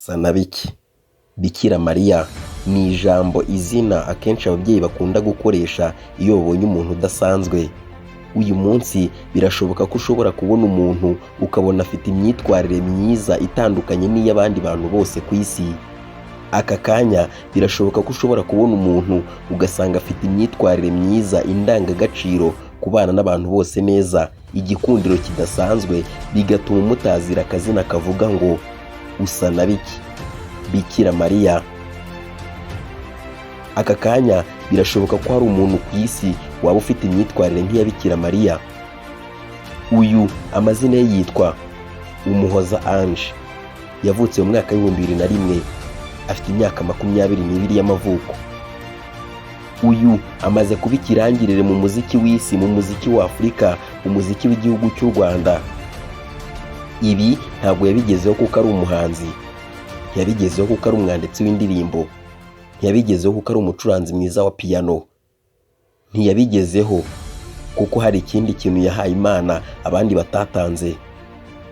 Sanabiki Bikira Mariya ni ijambo izina akenshi ababyeyi bakunda gukoresha iyo babonye umuntu udasanzwe. Uyu munsi birashoboka ko ushobora kubona umuntu ukabona afite imyitwarire myiza itandukanye n'iy'abandi bantu bose ku isi. Aka kanya birashoboka ko ushobora kubona umuntu ugasanga afite imyitwarire myiza, indangagaciro, kubana n'abantu bose neza, igikundiro kidasanzwe, bigatuma umutazira akazina kavuga ngo usa na biki Bikira Mariya. Aka kanya birashoboka ko hari umuntu ku isi waba ufite imyitwarire nk'iya Bikira Mariya. Uyu amazina ye yitwa Umuhoza Ange, yavutse mu mwaka w'2001, afite imyaka 22 y'amavuko. Uyu amaze kuba ikirangirire mu muziki w'isi, mu muziki wa Afurika, mu muziki w'igihugu cy'u Rwanda. Ibi ntabwo yabigezeho kuko ari umuhanzi, ntiyabigezeho kuko ari umwanditsi w'indirimbo, ntiyabigezeho kuko ari umucuranzi mwiza wa piano, ntiyabigezeho kuko hari ikindi kintu yahaye Imana abandi batatanze,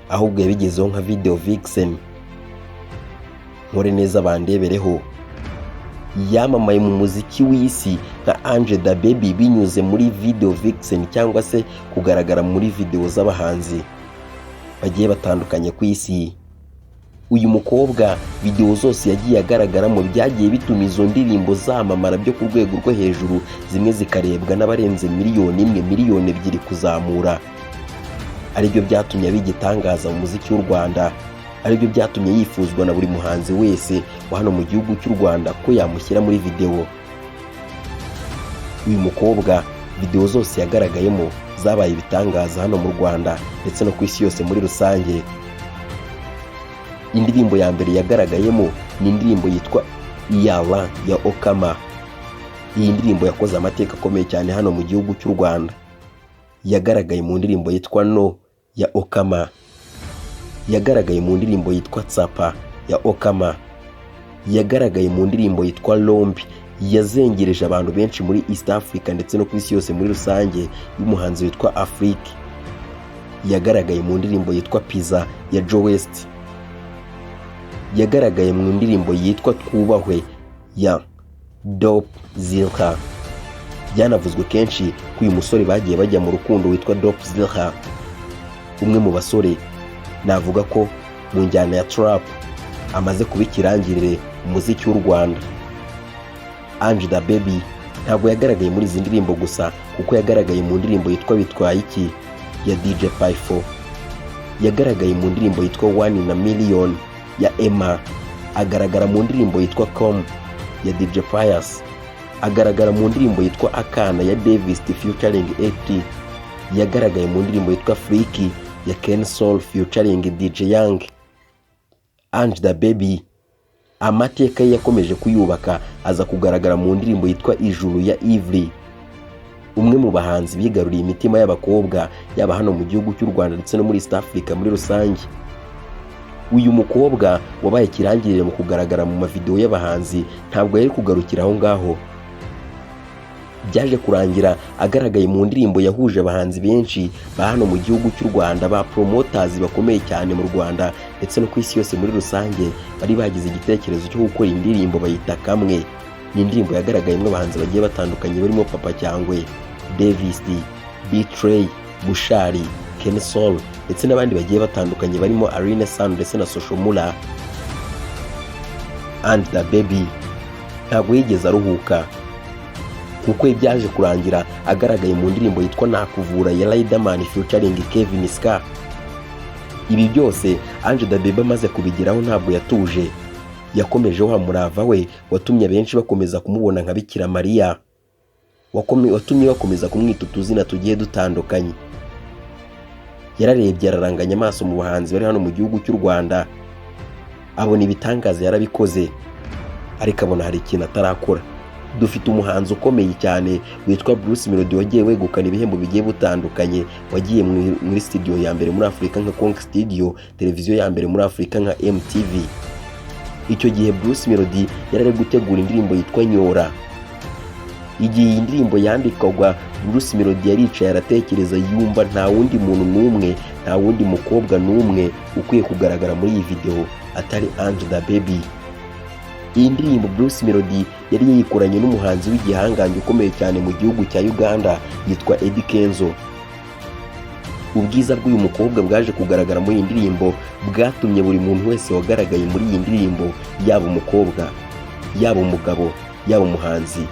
ahubwo yabigezeho nka video Vixen. Nkore neza bandebereho. Yamamaye mu muziki w'isi nka Ange Dababy binyuze muri video Vixen, cyangwa se kugaragara muri video z'abahanzi bagiye batandukanye ku isi. Uyu mukobwa video zose yagiye agaragaramo byagiye bituma izo ndirimbo zamamara byo ku rwego rwo hejuru, zimwe zikarebwa n'abarenze 1 miliyoni, 2 miliyoni kuzamura. Aribyo byatumye abigitangaza mu muziki w'u Rwanda, aribyo byatumye yifuzwa na buri muhanzi wese wa hano mu gihugu cy'u Rwanda ko yamushyira muri video. Uyu mukobwa video zose yagaragayemo zabaye ibitangaza hano mu Rwanda ndetse no ku isi yose muri rusange. Indirimbo ya mbere yagaragayemo ni indirimbo yitwa Iyala ya Okama. Iyi ndirimbo yakoze amateka akomeye cyane hano mu gihugu cy'u Rwanda. Yagaragaye mu ndirimbo yitwa No ya Okama. Yagaragaye mu ndirimbo yitwa Tsapa ya Okama. Yagaragaye mu ndirimbo yitwa Lombi, yazengereje abantu benshi muri East Africa ndetse no ku isi yose muri rusange, y'umuhanzi witwa Afrique. Yagaragaye mu ndirimbo yitwa Pizza ya Joe West. Yagaragaye mu ndirimbo yitwa Twubahwe ya Dope Zilha. Byanavuzwe kenshi ko uyu musore bagiye bajya mu rukundo witwa Dope Zilha. Umwe mu basore navuga ko mu njyana ya trap amaze kuba ikirangirire mu muziki w'u Rwanda. Ange Dababy ntabwo yagaragaye muri izi ndirimbo gusa, kuko yagaragaye mu ndirimbo yitwa Bitwaye iki ya DJ Pyfo. Yagaragaye mu ndirimbo yitwa 1 in a Million ya Emma. Agaragara mu ndirimbo yitwa Com ya DJ Pius. Agaragara mu ndirimbo yitwa Akana ya Davis featuring 80. Yagaragaye mu ndirimbo yitwa Freaky ya Ken Soul featuring DJ Young. Ange Dababy amateka ye yakomeje kuyubaka, aza kugaragara mu ndirimbo yitwa Ijuru ya Ivry, umwe mu bahanzi bigaruriye imitima y'abakobwa yaba hano mu gihugu cy'u Rwanda ndetse no muri East Africa muri rusange. Uyu mukobwa wabaye kirangirire mu kugaragara mu mavideo y'abahanzi ntabwo yari kugarukira aho ngaho. Byaje kurangira agaragaye mu ndirimbo yahuje abahanzi benshi ba hano mu gihugu cy'u Rwanda, ba promoters bakomeye cyane mu Rwanda ndetse no ku isi yose muri rusange, bari bagize igitekerezo cyo gukora indirimbo bayita Kamwe. Ni indirimbo yagaragayemo abahanzi bagiye batandukanye barimo Papa Cyangwe, Davis D, Betray, Bushari, Ken Soul ndetse n'abandi bagiye batandukanye barimo Arine San ndetse na Social Mula. Ange Dababy ntabwo yigeze aruhuka, kuko ibyaje kurangira agaragaye mu ndirimbo yitwa Nakuvura ya Riderman featuring Kevin Ska. Ibi byose Ange Dababy amaze kubigeraho ntabwo yatuje, yakomeje wa murava we watumye benshi bakomeza kumubona nka Bikira Mariya, watumye bakomeza kumwita utuzina tugiye dutandukanye. Yararebye araranganya amaso mu bahanzi bari hano mu gihugu cy'u Rwanda, abona ibitangaza yarabikoze, ariko abona hari ikintu atarakora. Dufite umuhanzi ukomeye cyane witwa Bruce Melodie wagiye wegukana ibihembo bigiye butandukanye, wagiye muri studio ya mbere muri Afrika nka Konk Studio, televiziyo ya mbere muri Afrika nka MTV. Icyo gihe Bruce Melodie yarari gutegura indirimbo yitwa Nyora. Igihe iyi ndirimbo yandikwaga, Bruce Melodie yaricaye aratekereza, yumva nta wundi muntu n'umwe, nta wundi mukobwa n'umwe ukwiye kugaragara muri iyi video atari Ange Dababy. Iyi ndirimbo Bruce Melodie yari yayikoranye n'umuhanzi w'igihangange ukomeye cyane mu gihugu cya Uganda yitwa Eddy Kenzo. Ubwiza bw'uyu mukobwa bwaje kugaragara muri iyi ndirimbo bwatumye buri muntu wese wagaragaye muri iyi ndirimbo, yaba umukobwa, yaba umugabo, yaba umuhanzi.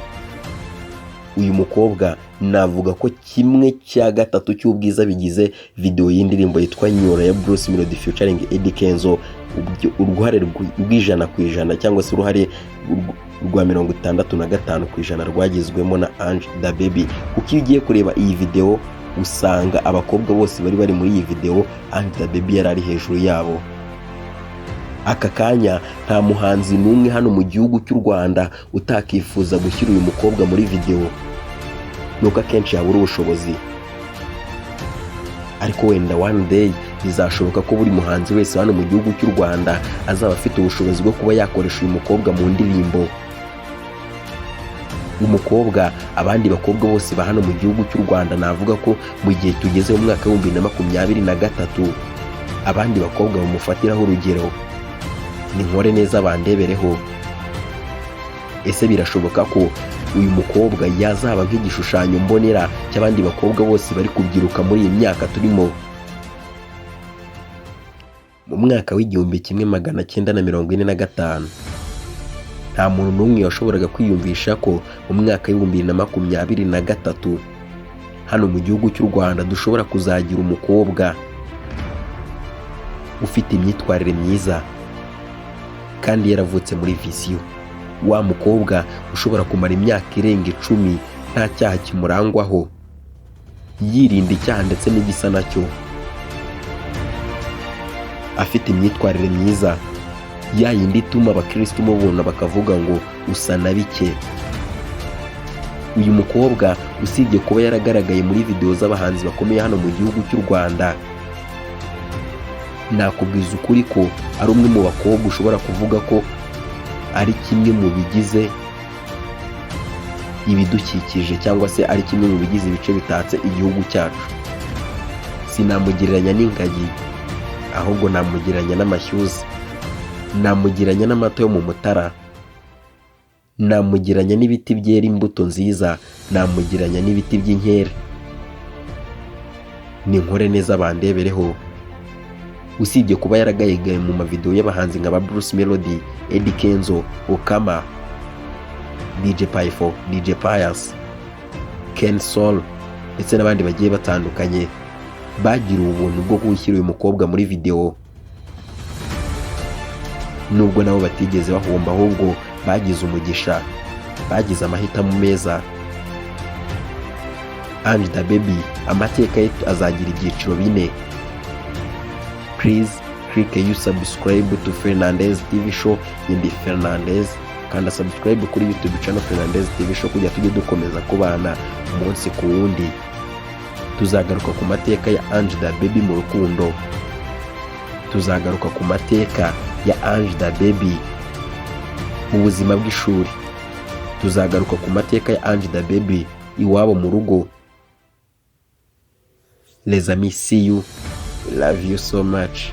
Uyu mukobwa navuga ko 1/3 cy'ubwiza bigize video y'indirimbo yitwa Niwe ya Bruce Melodie featuring Eddy Kenzo, uruhare rw'100% cyangwa se uruhare rwa 65% rwagizwemo na Ange Dababy. Kuko iyo ugiye kureba iyi video usanga abakobwa bose bari muri iyi video Ange Dababy yari ari hejuru yabo. Aka kanya nta muhanzi n'umwe hano mu gihugu cy'u Rwanda utakifuza gushyira uyu mukobwa muri video, nuko akenshi yabura ubushobozi. Ariko wenda one day bizashoboka ko buri muhanzi wese hano mu gihugu cy'u Rwanda azaba afite ubushobozi bwo kuba yakoresha uyu mukobwa mu ndirimbo. Umukobwa, abandi bakobwa bose ba hano mu gihugu cy'u Rwanda navuga ko mu gihe tugeze mu mwaka wa 2023 abandi bakobwa bamufatiraho urugero. Ni nkore neza bandebereho. Ese birashoboka ko uyu mukobwa yazaba nk'igishushanyo mbonera cy'abandi bakobwa bose bari kubyiruka muri iyi myaka turimo? Mu mwaka w'1945 nta muntu n'umwe washoboraga kwiyumvisha ko mu mwaka wa 2023 hano mu gihugu cy'u Rwanda dushobora kuzagira umukobwa ufite imyitwarire myiza kandi yaravutse muri vision. Wa mukobwa ushobora kumara imyaka irenga 10 nta cyaha kimurangwaho, yirinda icyaha ndetse n'igisa nacyo, afite imyitwarire myiza, yayindi ituma abakristo mubona bakavuga ngo usa na bike. Uyu mukobwa usibye kuba yaragaragaye muri video z'abahanzi bakomeye hano mu gihugu cy'u Rwanda, nakubwiza ukuri ko ari umwe mu bakobwa ushobora kuvuga ko ari kimwe mu bigize ibidukikije cyangwa se ari kimwe mu bigize ibice bitatse igihugu cyacu. Sinamugereranya n'ingagi, ahubwo namugereranya n'amashyuza, namugereranya n'amata yo mu Mutara, namugereranya n'ibiti byera imbuto nziza, namugereranya n'ibiti by'inkeri. Ni nkore neza bandebereho. Usibye kuba yaragayegaye mu mavideo y'abahanzi nka Bruce Melodie, Eddy Kenzo, Okama, DJ Pyfo, DJ Pius, Ken Soul ndetse n'abandi bagiye batandukanye, bagira ubuntu bwo gushyira uyu mukobwa muri video. Nubwo nabo batigeze bahomba, ahubwo bagize umugisha, bagize amahitamo meza. Ange Dababy amateka ye azagira ibyiciro 4. Please click you subscribe to Fernandez TV show indi Fernandez, kanda subscribe kuri YouTube channel Fernandez TV show kugira tujye dukomeza kubana umunsi ku wundi. Tuzagaruka ku mateka ya Ange Dababy mu rukundo, tuzagaruka ku mateka ya Ange Dababy mu buzima bw'ishuri, tuzagaruka ku mateka ya Ange Dababy iwabo mu rugo. Les amis, see you. Love you so much.